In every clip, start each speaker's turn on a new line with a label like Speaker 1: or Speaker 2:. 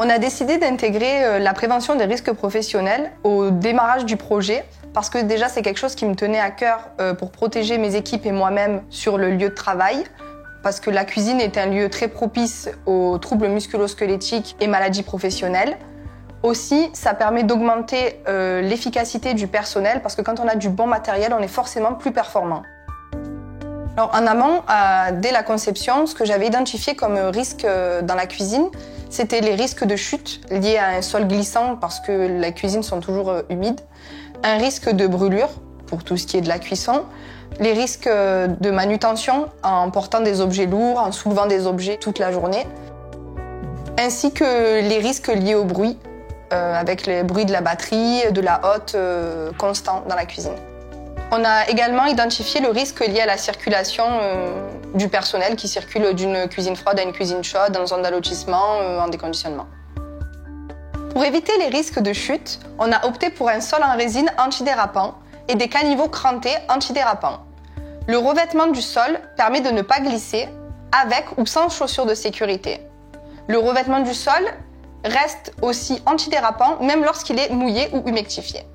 Speaker 1: On a décidé d'intégrer la prévention des risques professionnels au démarrage du projet parce que déjà c'est quelque chose qui me tenait à cœur pour protéger mes équipes et moi-même sur le lieu de travail parce que la cuisine est un lieu très propice aux troubles musculo-squelettiques et maladies professionnelles. Aussi, ça permet d'augmenter l'efficacité du personnel parce que quand on a du bon matériel, on est forcément plus performant. Alors, en amont, dès la conception, ce que j'avais identifié comme risque dans la cuisine, c'était les risques de chute liés à un sol glissant parce que les cuisines sont toujours humides, un risque de brûlure pour tout ce qui est de la cuisson, les risques de manutention en portant des objets lourds, en soulevant des objets toute la journée, ainsi que les risques liés au bruit, avec les bruits de la batterie, de la hotte constant dans la cuisine. On a également identifié le risque lié à la circulation du personnel qui circule d'une cuisine froide à une cuisine chaude, en zone d'allotissement, en déconditionnement. Pour éviter les risques de chute, on a opté pour un sol en résine antidérapant et des caniveaux crantés antidérapants. Le revêtement du sol permet de ne pas glisser avec ou sans chaussures de sécurité. Le revêtement du sol reste aussi antidérapant même lorsqu'il est mouillé ou humectifié.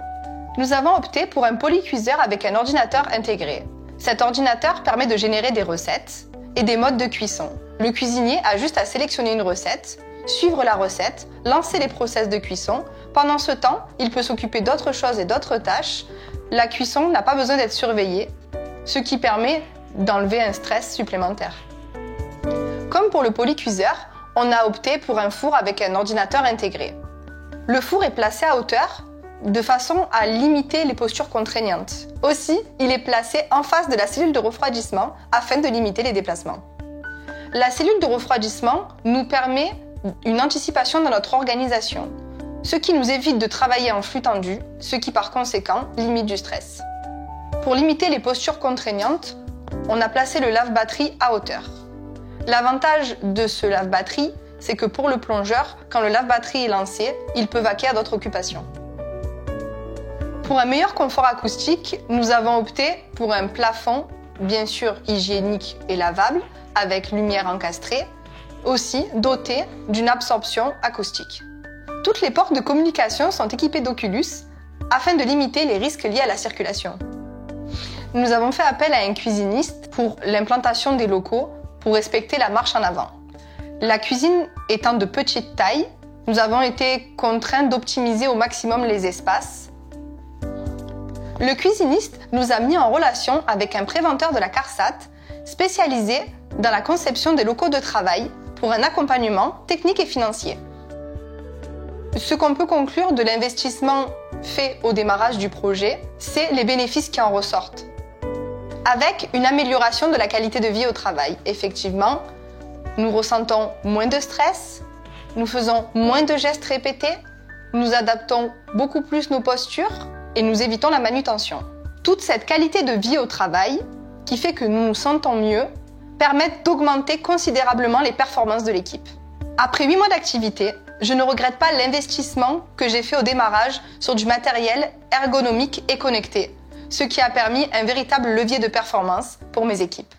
Speaker 1: Nous avons opté pour un polycuiseur avec un ordinateur intégré. Cet ordinateur permet de générer des recettes et des modes de cuisson. Le cuisinier a juste à sélectionner une recette, suivre la recette, lancer les process de cuisson. Pendant ce temps, il peut s'occuper d'autres choses et d'autres tâches. La cuisson n'a pas besoin d'être surveillée, ce qui permet d'enlever un stress supplémentaire. Comme pour le polycuiseur, on a opté pour un four avec un ordinateur intégré. Le four est placé à hauteur de façon à limiter les postures contraignantes. Aussi, il est placé en face de la cellule de refroidissement afin de limiter les déplacements. La cellule de refroidissement nous permet une anticipation dans notre organisation, ce qui nous évite de travailler en flux tendu, ce qui par conséquent limite du stress. Pour limiter les postures contraignantes, on a placé le lave-batterie à hauteur. L'avantage de ce lave-batterie, c'est que pour le plongeur, quand le lave-batterie est lancé, il peut vaquer à d'autres occupations. Pour un meilleur confort acoustique, nous avons opté pour un plafond, bien sûr hygiénique et lavable, avec lumière encastrée, aussi doté d'une absorption acoustique. Toutes les portes de communication sont équipées d'Oculus afin de limiter les risques liés à la circulation. Nous avons fait appel à un cuisiniste pour l'implantation des locaux pour respecter la marche en avant. La cuisine étant de petite taille, nous avons été contraints d'optimiser au maximum les espaces. Le cuisiniste nous a mis en relation avec un préventeur de la CARSAT spécialisé dans la conception des locaux de travail pour un accompagnement technique et financier. Ce qu'on peut conclure de l'investissement fait au démarrage du projet, c'est les bénéfices qui en ressortent. Avec une amélioration de la qualité de vie au travail, effectivement, nous ressentons moins de stress, nous faisons moins de gestes répétés, nous adaptons beaucoup plus nos postures et nous évitons la manutention. Toute cette qualité de vie au travail, qui fait que nous nous sentons mieux, permettent d'augmenter considérablement les performances de l'équipe. Après 8 mois d'activité, je ne regrette pas l'investissement que j'ai fait au démarrage sur du matériel ergonomique et connecté, ce qui a permis un véritable levier de performance pour mes équipes.